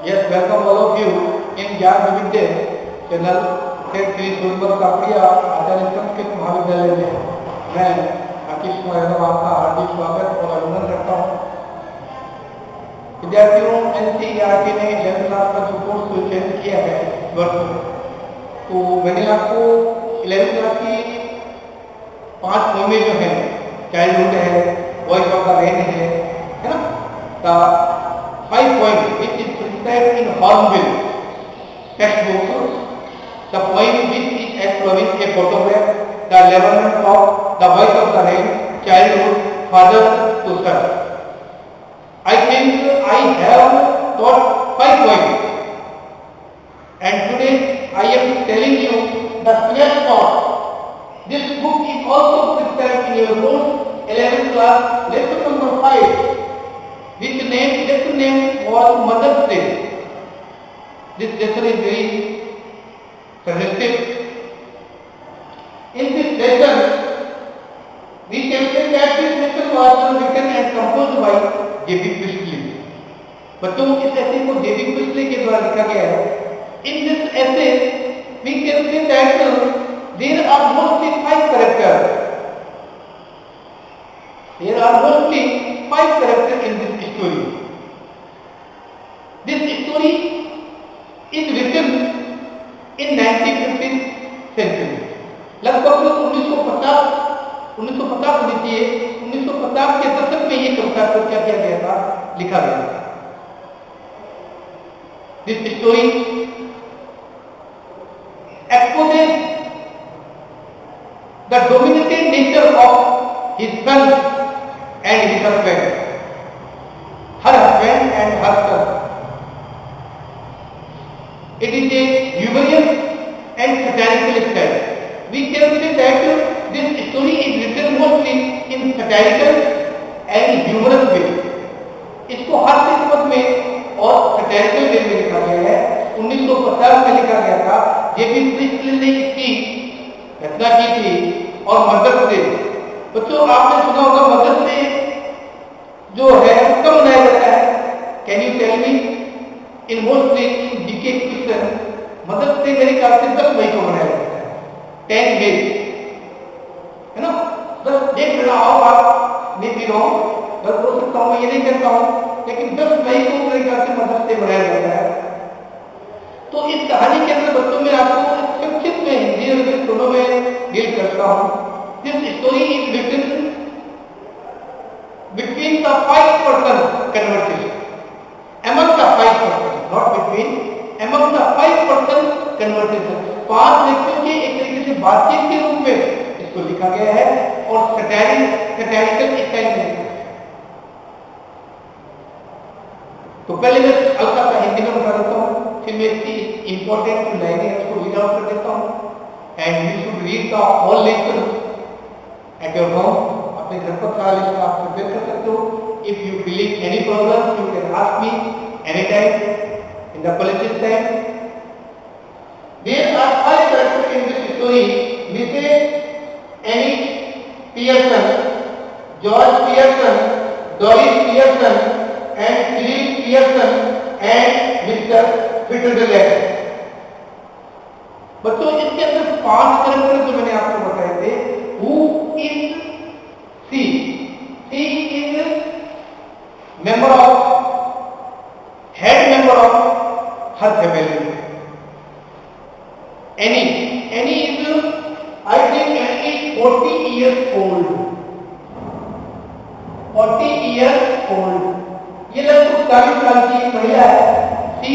Yes, welcome all of you in ज्ञान विविध्य channel से श्री सुंदर कापड़िया आचार्य संस्कृत महाविद्यालय में मैं आशीष कुमार यादव आपका हार्दिक स्वागत और अभिनंदन करता हूँ। विद्यार्थियों, एनसीईआरटी ने 11th क्लास का जो कोर्स चयन किया है इस वर्ष, तो मैंने आपको 11th क्लास की 5 मुहिमें जो है, चाइल्डहुड है, वॉइस ऑफ द रेन है ना, the 5 points which is prescribed in Hornbill textbook, the poem which is as promised a photograph, the 11th of the voice of the rain, childhood, father to son. I think I have taught 5 poems, and today I am telling you the snapshot. This book is also prescribed in your course 11th class lesson number 5. Which lesson name was Mother's Day. This lesson is very suggestive. In this lesson, we can say that this lesson was written and composed by J.B. Priestley. बच्चों, इस essay को J.B. Priestley के द्वारा लिखा गया है. In this essay, we can say that there are mostly 5 characters. There are mostly 5 characters in this story. This story is written in 1950th century. लगभग 1950 होनी चाहिए, 1950 के दशक में ये कविता को क्या किया गया था, लिखा गया था. This story exposes the dominating nature of his son and his husband, her husband and her son. It is a humorous and satirical style. We can say that this story is written mostly in satirical and humorous way. इसको हास्यास्पद में और satirical way में लिखा गया है. 1950 में लिखा गया था. J.B. Priestley ने इसकी रचना की थी. और मदर्स डे, बच्चों आपने सुना होगा मदर्स डे जो है कब मनाया जाता है? Can you tell me? In mostly in GK question Mother's Day मेरे ख्याल से 10 मई को मनाया जाता है. 10 मई है ना. बस देख लेना आओ आप, मे बी रॉन्ग, बस बोल सकता हूँ, ये नहीं कहता हूँ, लेकिन 10 मई को मेरे ख्याल से मदर्स डे मनाया जाता है. तो इस कहानी के अंदर बच्चों में आपको संक्षिप्त में हिंदी और इंग्लिश दोनों में डील करता हूँ. This story is written between the 5-person conversation. Among the 5 persons, not between, among the 5-person conversation. 5 व्यक्तियों के एक तरीके से बातचीत के रूप में इसको लिखा गया है और सैटारिकल स्टाइल में लिखा है. तो पहले मैं हल्का सा हिंदी में बता देता हूँ, फिर मैं इसकी इंपॉर्टेंट लाइनें इसको रीड आउट कर देता हूँ. And you should read the whole lesson at your home. अपने घर पर सारा लेसन आप प्रिपेयर कर सकते हो. If you believe any problem, you can ask me anytime in the college's time. There are 5 characters in this story. Mrs. Annie Pearson, George Pearson, Doris Pearson, and Philip Pearson, and Mr. Fitzgerald. बच्चों इसके अंदर 5 character जो मैंने आपको बताए थे. Who is she? She is member of, head member of her family. Annie is, I think Annie is 40 years old. 40 years old. ये लगभग 40 साल की महिला है. She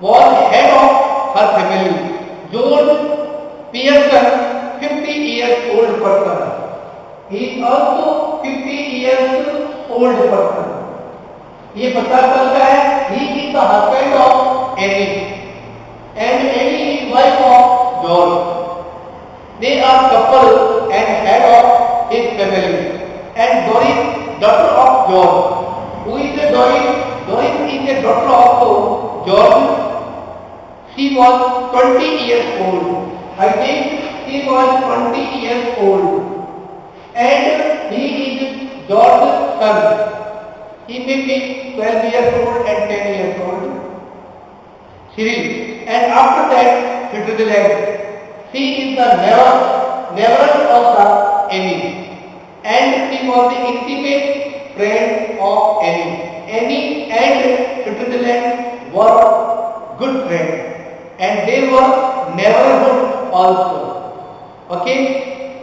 was head of her family. George Pearson 50 years old person. He is also 50 years old person. ये 50 साल का है. He is the husband of Annie, and Annie is wife of George. They are couple and head of his family. And Doris, daughter of George. Who is a Doris? Doris is a daughter of George. She was 20 years old. I think he was 20 years old, and he is George's son. He may be 12 years old and 10 years old. Cyril. And after that, Switzerland. She is the never of the Annie. And she was the intimate friend of Annie. Annie and Switzerland were good friends. And they were neighborhood also. Okay?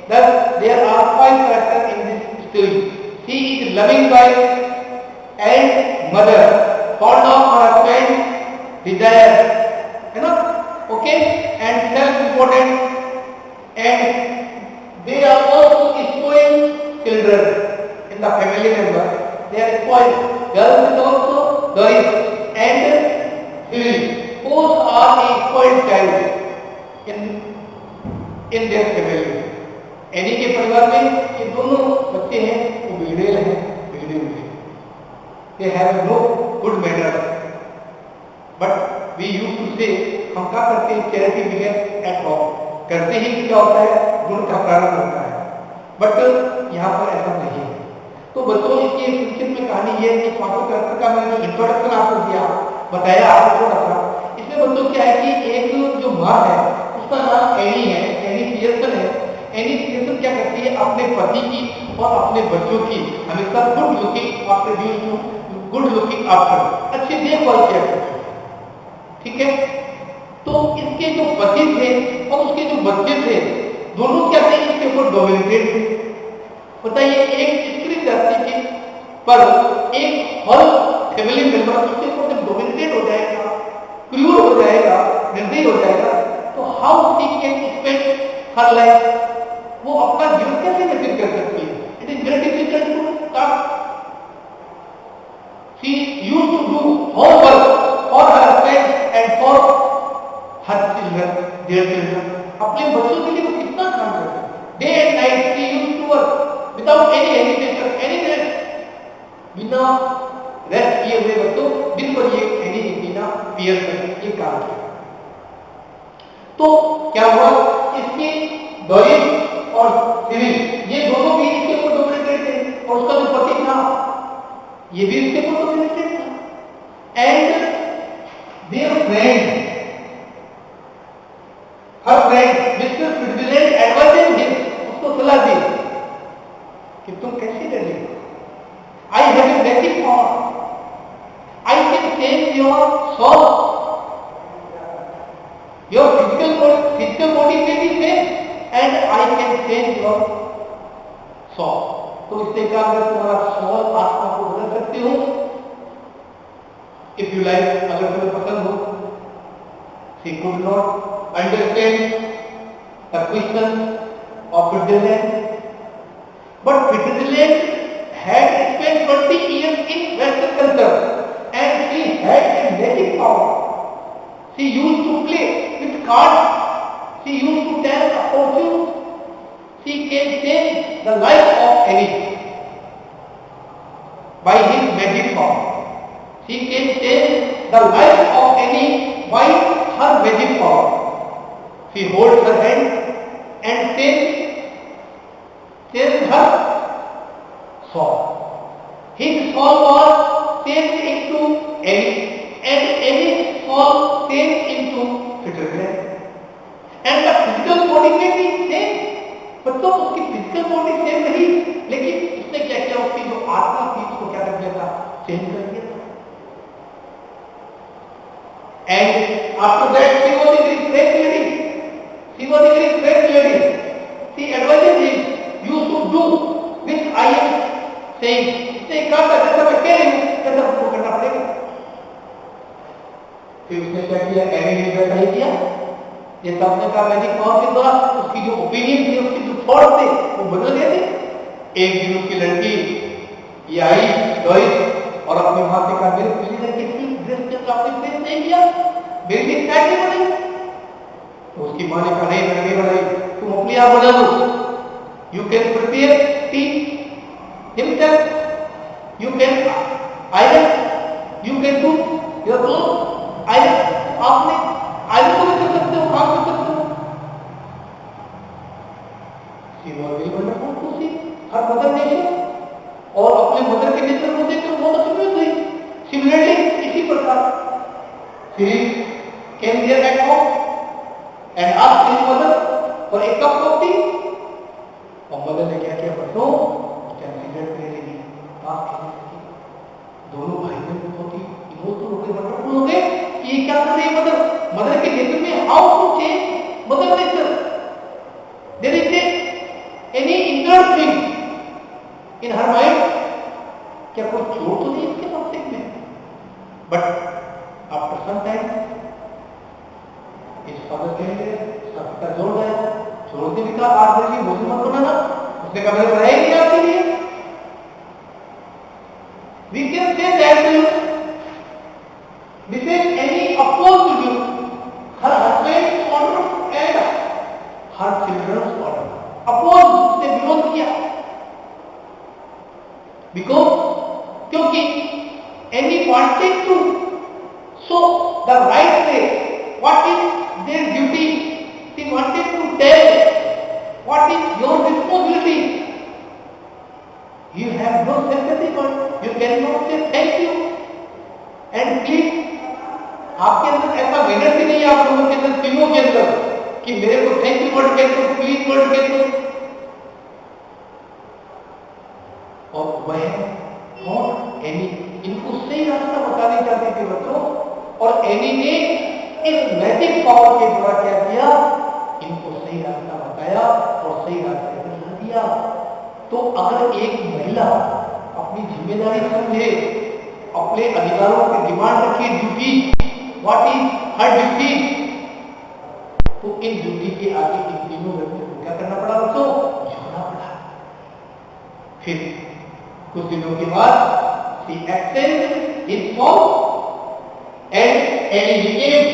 Thus, there are 5 characters in this story. She is loving wife and mother, fond of her husband, desire, you know, okay, and self-important, and they are also spoiled children in the family member. They are spoiled. Girls is also Doris and Cyril. Both are a spoiled child in their family. Any के परिवार में ये दोनों बच्चे हैं वो बिगड़ेल हैं, बिगड़े हुए हैं. They have no good manners. But we used to say, हम क्या करते हैं, charity begins at home. करते ही क्या होता है, गुण का प्रारंभ होता है. बट यहाँ पर ऐसा नहीं है. तो बच्चों इसकी संक्षिप्त में कहानी ये है कि पांचों कैरेक्टर का मैंने इंट्रोडक्शन आपको दिया, बताया आपको थोड़ा सा. इसमें बच्चों क्या है कि एक जो माँ है उसका नाम एनी है, एनी पियर्सन है. एनी पियर्सन क्या करती है, अपने पति की और अपने बच्चों की हमेशा good looking after good looking after अच्छी देखभाल किया करती है. ठीक है. तो इसके जो पति थे और उसके जो बच्चे थे दोनों क्या थे, इसके ऊपर डोमिनेटेड थे. बताइए, एक स्त्री जाति की पर एक हर फैमिली मेंबर उसके ऊपर जब डोमिनेटेड हो जाएगा, क्रूर हो जाएगा, निर्दयी हो जाएगा, तो how she can spend her life, वो अपना जीवन कैसे व्यतीत कर सकती है. It is very difficult to task. She used to do home work for her husband and for her children, their children. अपने बच्चों के लिए वो कितना काम करते हैं. Day and night she used to work without any hesitation, any rest. बिना रेस्ट किए हुए बच्चों दिन भर ये एनी बिना पियर कर ये काम किया. तो क्या हुआ, इसकी डोरिस और सिरिल ये दोनों भी इसके ऊपर डोमिनेटेड थे और उसका जो पति था ये भी इसके ऊपर डोमिनेटेड था. And there friend, her friend mister Fitzgerald advised him, उसको सलाह दी कि तुम कैसे रहोगे. I have a magic power, I can change your soul. Your physical body में भी same and I can change your soul. तो इससे क्या मैं तुम्हारा सोल आत्मा को बदल सकती हूँ. If you like, अगर तुम्हें पसंद हो. She could not understand the question of Fitzgerald, but Fitzgerald had spent 20 years in Western culture and she had a magic power. She used to play with cards. She used to tell a fortune. She can change the life of any by his magic power. She can change the life of any by her magic power. She holds her hand and changes her soul. His soul was changed into Annie, and Annie's soul changed into Fitzgerald. And the physical body में भी same, मतलब उसकी physical body same रही, लेकिन उसने क्या किया, उसकी जो आत्मा थी उसको क्या कर दिया था, चेंज कर दिया था. And after that she was a very frank lady. She was a very frank lady. She advised him, you should do which I am saying. इसने कहा था जैसा मैं कह रही हूँ वैसा आपको करना पड़ेगा. फिर उसने क्या किया, एनी ने वैसा ही किया. ये सबने कहा मैजिक पावर के द्वारा उसकी जो ओपिनियन थी, उसकी जो थॉट थे वो बदल गए थे. एक दिन उसकी लड़की ये आई डोरिस और अपनी माँ से कहा, मेरे पिछले लड़के की ड्रेस जब आपने प्रेस नहीं किया, मेरी लिए क्या नहीं बनाई. तो उसकी माँ ने कहा, नहीं मैंने नहीं बनाई, तुम अपनी आप बना दो. You can prepare T himself, you can iron, you can do your cloth. Iron आपने आयरन को भी कर सकते हो, काम कर सकते हो. She was very wonderful to see her mother nature, और अपने मदर के नेचर को देखकर बहुत अच्छी Philip came there at home and asked his mother for a cup of tea. और मदर ने क्या किया बच्चों, सिगरेट पीने लगी, पास खेलने लगी। दोनों भाई बहन बहुत ही इमोशनल हो गए, वंडरफुल हो गए कि ये क्या कर रही है मदर। मदर के नेचर में how to change mother nature, there is any internal thing in her mind, क्या कोई चोट तो नहीं इसके मानसिक में। बट आफ्टर सम टाइम इस फादर के सबका जोड़ गया, छोड़ने भी कहा आप मेरे लिए भोजन मत बनाना, उसने कहा मैंने बनाया नहीं आपके लिए। We can say that this is any opposed to you, her husband's order and her children's order, oppose, उसने विरोध किया। Because क्योंकि any wanted to show the right way, what is their duty, she wanted to tell what is your responsibility. You have no sympathy for, you cannot say thank you and please। आपके अंदर ऐसा manner भी नहीं है आप लोगों के अंदर, तीनों के अंदर, कि मेरे को थैंक यू वर्ड कह दो, प्लीज वर्ड कह दो। और वह कौन, एनी, इनको सही रास्ता बताने चाहते थे बच्चों, और एनी ने इस मैजिक पावर के द्वारा क्या किया, इनको सही रास्ता बताया और सही रास्ते पर ला दिया। तो अगर एक महिला अपनी जिम्मेदारी समझे, अपने अधिकारों की डिमांड रखे, duty, what is her duty, तो इन ड्यूटी के आगे इन तीनों व्यक्तियों को क्या करना पड़ा बच्चों, झुकना पड़ा। फिर कुछ दिनों के बाद she accepted his fault and Annie became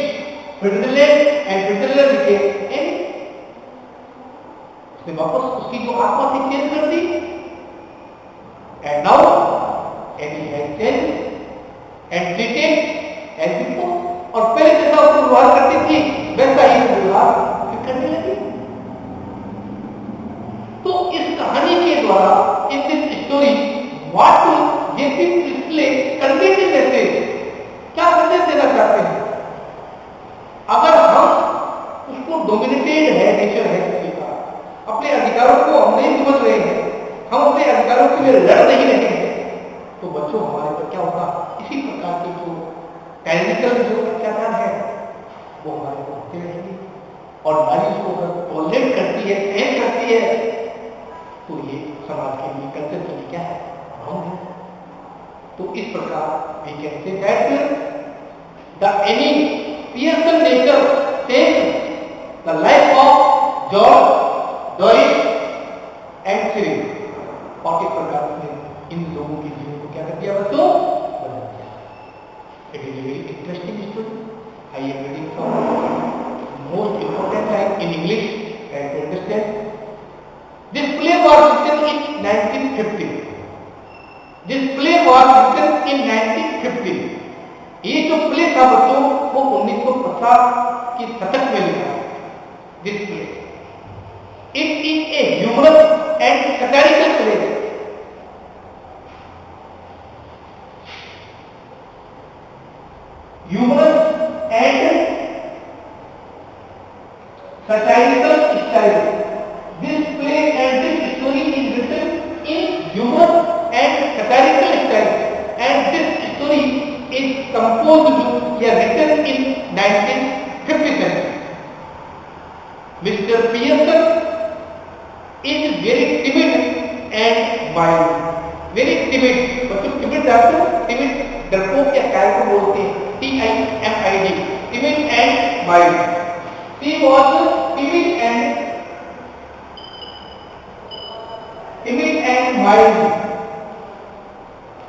Switzerland and Switzerland became Annie। उसने वापस उसकी जो आत्मा थी चेंज कर दी, and now Annie has changed and treated as before। और पहले जैसा उसको व्यवहार करती थी वैसा ही व्यवहार करने लगी। तो इस कहानी के द्वारा, इन this story, what JP Presley conveyed message, क्या संदेश देना चाहते हैं। अगर हम उसको डोमिनेटेड है, नेचर है किसी का, अपने अधिकारों को हम नहीं समझ रहे हैं, हम अपने अधिकारों के लिए लड़ नहीं रहे हैं, तो बच्चों हमारे पर क्या होगा, इसी प्रकार के जो टाइमिकल जो अत्याचार है वो हमारे को होते रहेंगे। और नारी को अगर टॉलरेट करती है, सहन करती है, तो ये समाज के लिए, कल्चर के लिए क्या है, रॉन्ग है। तो इस प्रकार we can say that the Annie Pearson nature saved the life of George Deutsch and Cyril. और इस प्रकार से इन लोगों के जीवन को क्या कर दिया बच्चों, बदल दिया। It is a very interesting story. I am reading from most important line in English try to understand. This play was written in 1950. This play was written in 1950. ये जो प्ले था बच्चों वो 1950 की शतक में लिखा। This play, it is a humorous and satirical play. Humorous and satirical style. This play and this story is written in humor and satirical style, and this story is composed, written in 1957. Mr. Pearson is very timid and mild. Very timid, मतलब timid आपको timid डरपोक या काय को बोलते हैं, TIMID, timid and mild. She was timid and mild.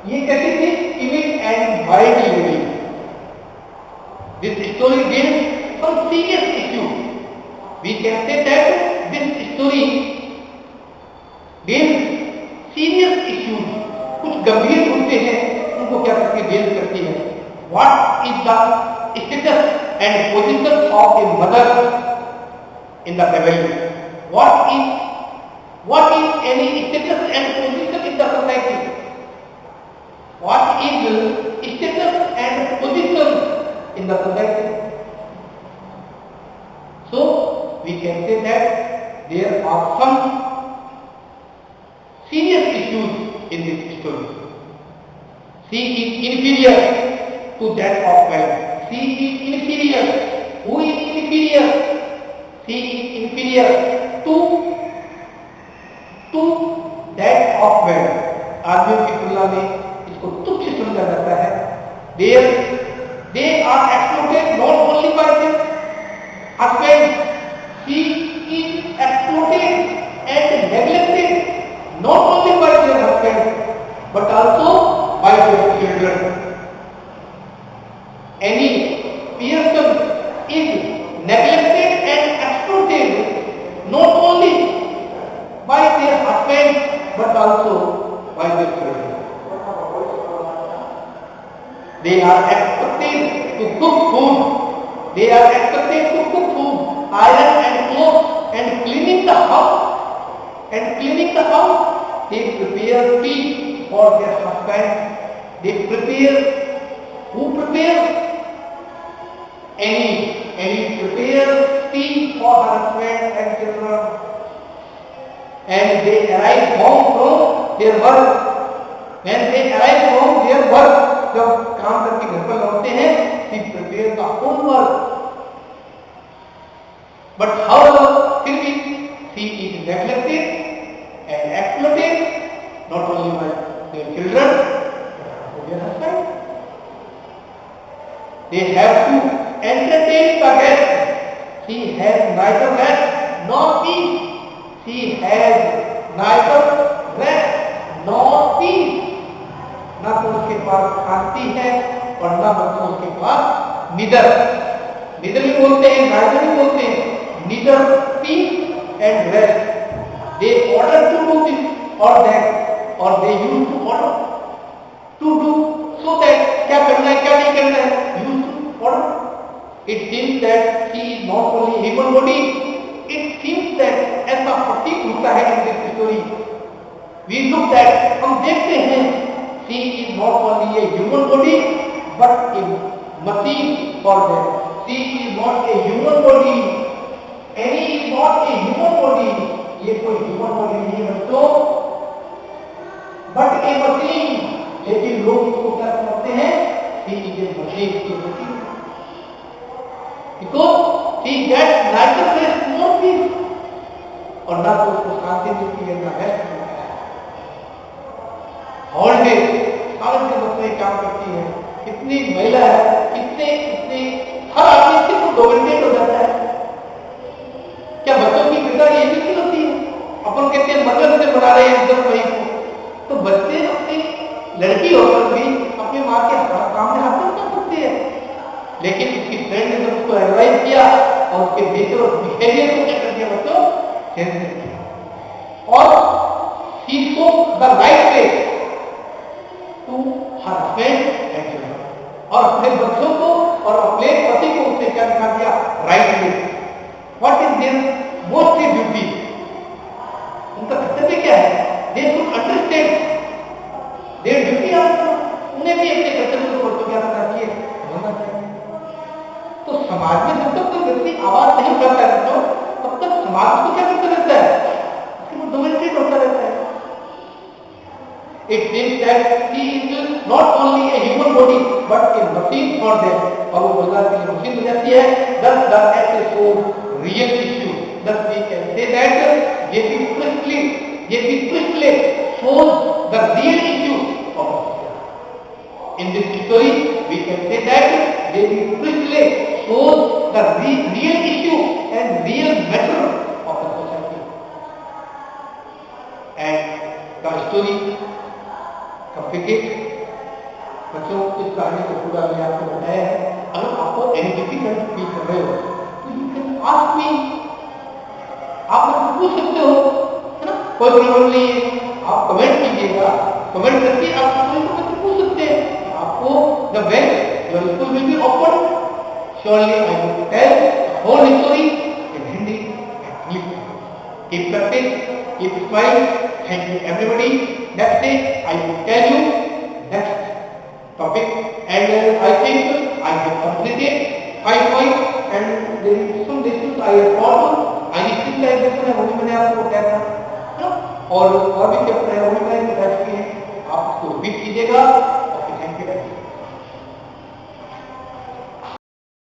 ये कैसी थी, timid and mild lady. This story deals some serious issue. We can say that this story deals serious issues. कुछ गंभीर मुद्दे हैं उनको क्या करती है, डील करती है। What is the status and position of a mother in the family? What is any status and position in the society? What is status and position in the society? C is inferior to that of man. C is inferior. Who is inferior? C is inferior to that of man. आदमियों की तुलना में इसको तुच्छ समझा जाता है. They are exploited not only by their husbands. She is exploited and neglected not only by their husbands but also by their children. Any person is neglected and exploited not only by their husbands but also by their children. They are expected to cook food. They are expected to cook food, iron and clothes, and cleaning the house. They prepare tea for their husband. They prepare. Who prepares? Any prepare tea for her husband and children. And they arrive home from their work. When they arrive from their work, जब काम करके घर पर लौटते हैं, he prepare the homework. But however, फिर भी she is neglected and exploited not only by their children but their husband. They have to entertain the guests. She has neither rest nor peace. She has neither rest nor peace. ना तो उसके पास शांति है और ना तो उसके पास निडर भी बोलते हैं, नाइदर भी बोलते हैं. निडर peace and rest. They order to do this और दैट और they use to order to do so that क्या करना है क्या नहीं करना है, use to order. It seems that she is not only human body. It seems that ऐसा प्रतीत होता है in this story. We look that हम देखते हैं she is not only a human body but a machine for them. She is not a human body. Annie is not a human body. ये कोई human body नहीं है बच्चों, but a machine. लेकिन लोग इसको क्या समझते हैं? She is a machine. Because she gets neither rest nor peace. और ना तो उसको शांति मिलती है ना रेस्ट. ऑल डे सारे दिन बच्चे काम करती है. कितनी महिला है, कितने हर आदमी इससे डोमिनेट हो जाता है. क्या बच्चों की किरदार ये भी होती है? अपन कहते हैं मतलब से बना रहे हैं 10 मई को, तो बच्चे अपनी लड़की होकर भी अपने माँ के सामने हाथ नहीं कर सकते हैं. लेकिन उसकी फ्रेंड ने जब उसको एडवाइस किया और उसके नेचर और बिहेवियर को क्या कर दिया बच्चों, चेंज कर दिया. और she show the right way to her husband and children. और अपने बच्चों को और अपने पति को उसने क्या दिखा दिया, right way. What is their mostly duty? उनका कर्तव्य क्या है? They should understand their duty. उन्हें भी अपने कर्तव्य को बच्चों क्या करना चाहिए, समझना चाहिए. तो समाज में जब तक कोई व्यक्ति आवाज नहीं करता है तो तब तक समाज को क्या करता रहता है, उसको डोमिनेट होता रहता है. It means that he is not only a human body but a machine for them. और वो बाजार के लिए मशीन हो जाती है. Thus the act is so real issue. Thus we can say that ये भी precisely shows the real issue of society. In this story we can say that they precisely shows the real issue and real matter of the society. And the story बच्चों इस कहानी को पूरा मैंने आपको बताया है. अगर आपको एनी डिफिकल्ट फील कर रहे हो तो यू कैन आस्क मी. आप मुझसे पूछ सकते हो, है ना, कोई प्रॉब्लम नहीं है. आप कमेंट कीजिएगा, कमेंट करके आप मुझसे पूछ सकते हैं. आपको the best your school will be open. Surely I will tell whole story in Hindi and English. Keep practice, keep smile. Thank you everybody. Next day I will tell you next topic, and I think I have completed 5 points and there is some lessons I have followed. I still like lesson है वो भी मैंने आपको बताया था, और भी chapter है वो भी मैंने बता चुके हैं. आप इसको रिपीट कीजिएगा. Okay, thank you.